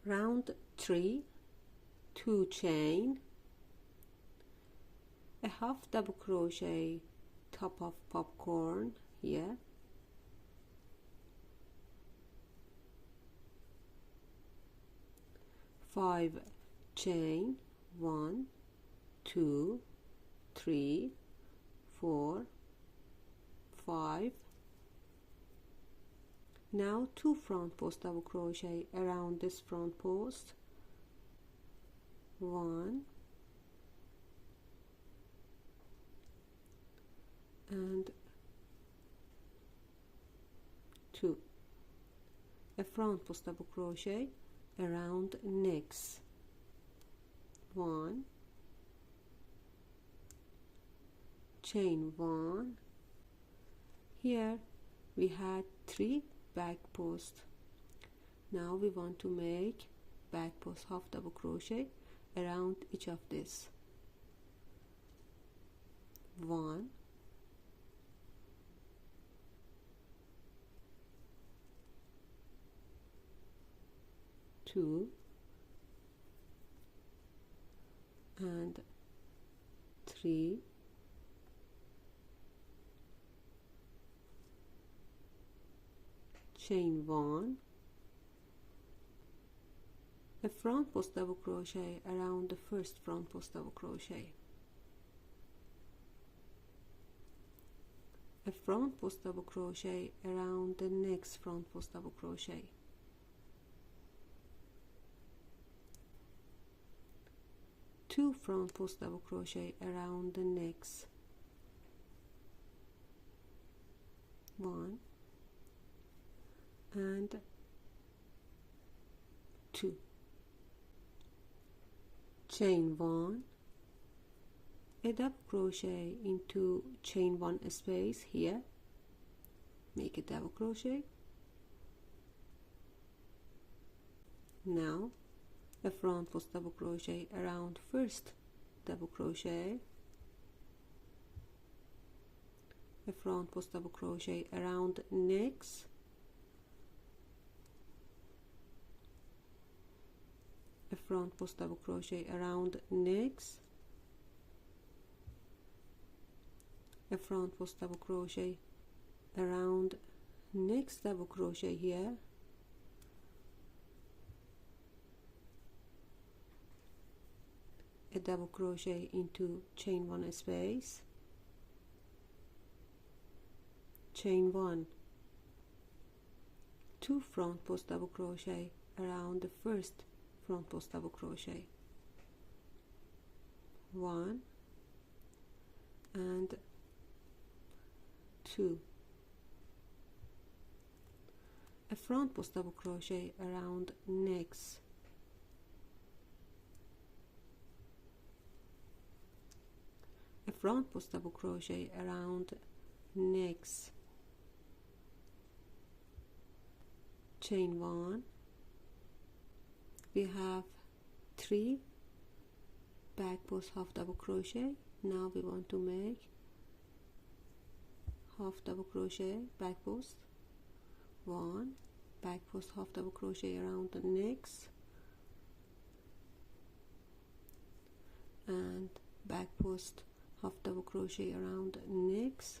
round 3, 2 chain, a half double crochet top of popcorn here, five chain, 1, 2, 3, 4, 5. Now 2 front post double crochet around this front post, 1 and 2, a front post double crochet around next, 1, chain 1. Here we had 3 back post. Now we want to make back post half double crochet around each of this, 1, 2 and 3, chain 1, a front post double crochet around the first front post double crochet, a front post double crochet around the next front post double crochet, two front post double crochet around the next, 1 and 2, chain 1, a double crochet into chain 1 space here, make a double crochet. Now a front post double crochet around first double crochet, a front post double crochet around next, a front post double crochet around next, a front post double crochet around next double crochet here, a double crochet into chain 1 space, chain 1, 2 front post double crochet around the first front post double crochet, 1 and 2, a front post double crochet around next, a front post double crochet around next, chain 1, we have 3 back post half double crochet. Now we want to make half double crochet back post, 1 back post half double crochet around the next and back post half double crochet around next,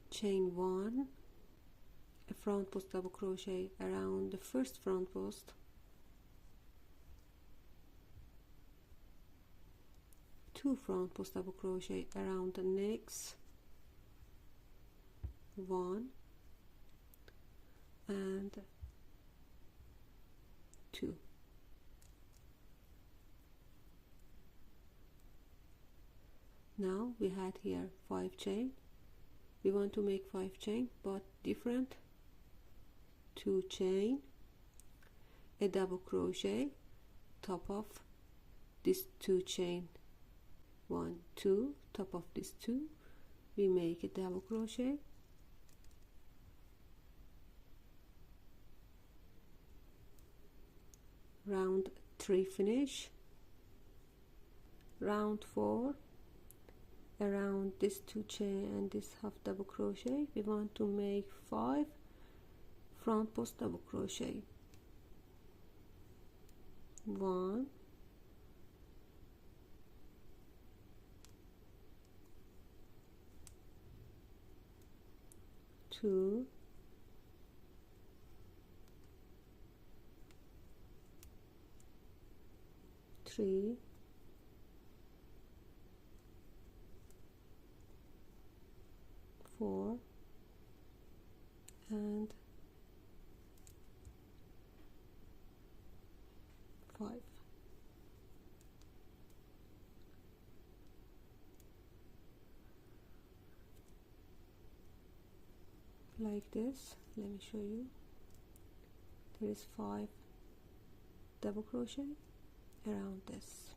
chain 1, a front post double crochet around the first front post, 2 front post double crochet around the next, 1 and 2. Now we had here 5 chain. We want to make 5 chain but different. 2 chain, a double crochet top of this 2 chain, 1, 2, top of this 2, we make a double crochet, round 3 finish, round 4 around this 2 chain and this half double crochet we want to make 5 front post double crochet, 1, 2, 3, 4, and 5. Like this. Let me show you. There is 5 double crochet around this.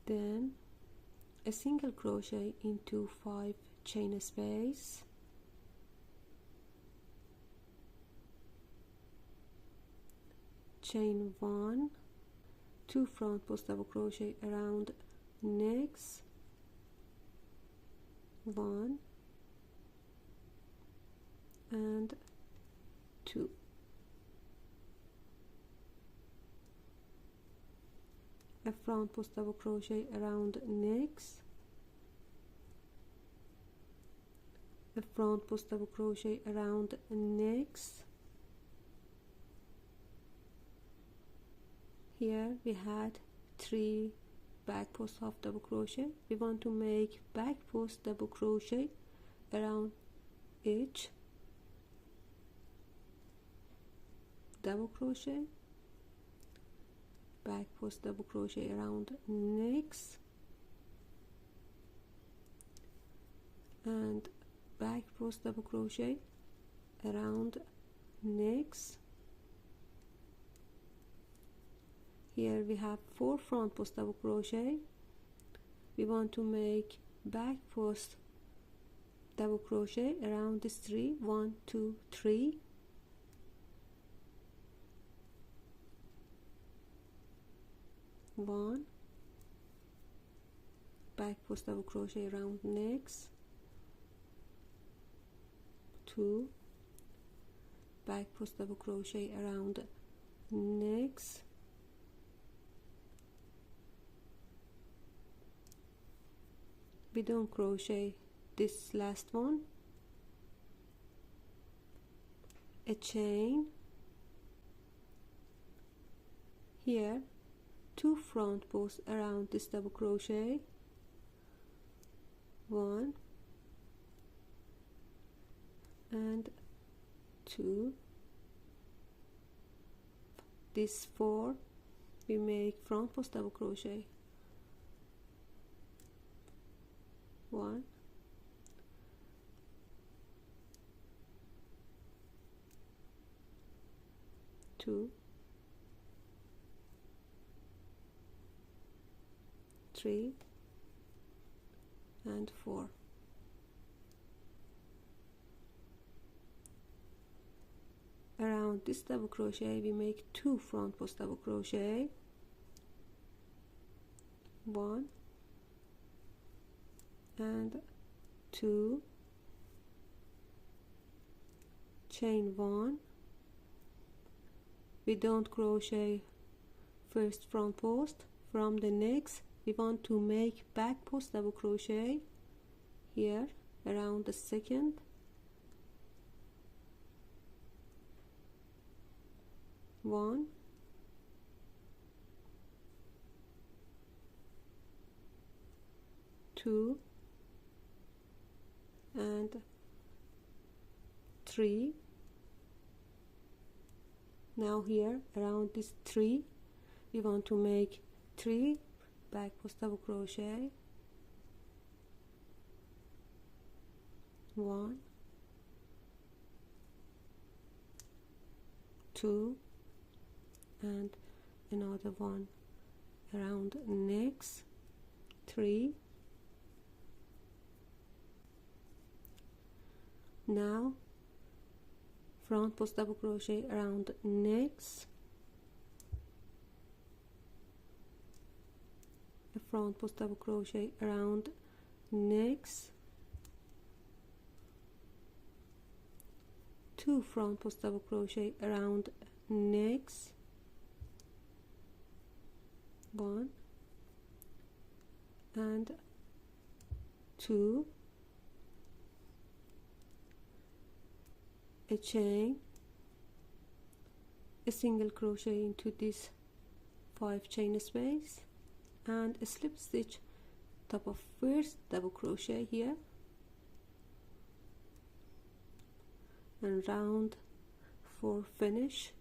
Then a single crochet into 5 chain space, chain 1, 2 front post double crochet around next, 1 and 2, a front post double crochet around next, a front post double crochet around next. Here we had 3 back post half double crochet. We want to make back post double crochet around each double crochet, back post double crochet around next, and back post double crochet around next. Here we have 4 front post double crochet. We want to make back post double crochet around this 3, 1, 2, 3, one, back post double crochet around next, 2, back post double crochet around next, we don't crochet this last one, a chain, here 2 front posts around this double crochet, 1 and 2, this 4 we make front post double crochet, 1, 2, 3 and 4. Around this double crochet we make 2 front post double crochet, 1 and 2, chain 1, we don't crochet first front post. From the next we want to make back post double crochet here around the second, 1, 2 and 3. Now here around this 3 we want to make 3 back post double crochet, 1, 2 and another one around next, 3. Now front post double crochet around next, a front post double crochet around necks, 2 front post double crochet around necks, 1 and 2, a chain, a single crochet into this 5 chain space, and a slip stitch top of first double crochet here, and round for finish.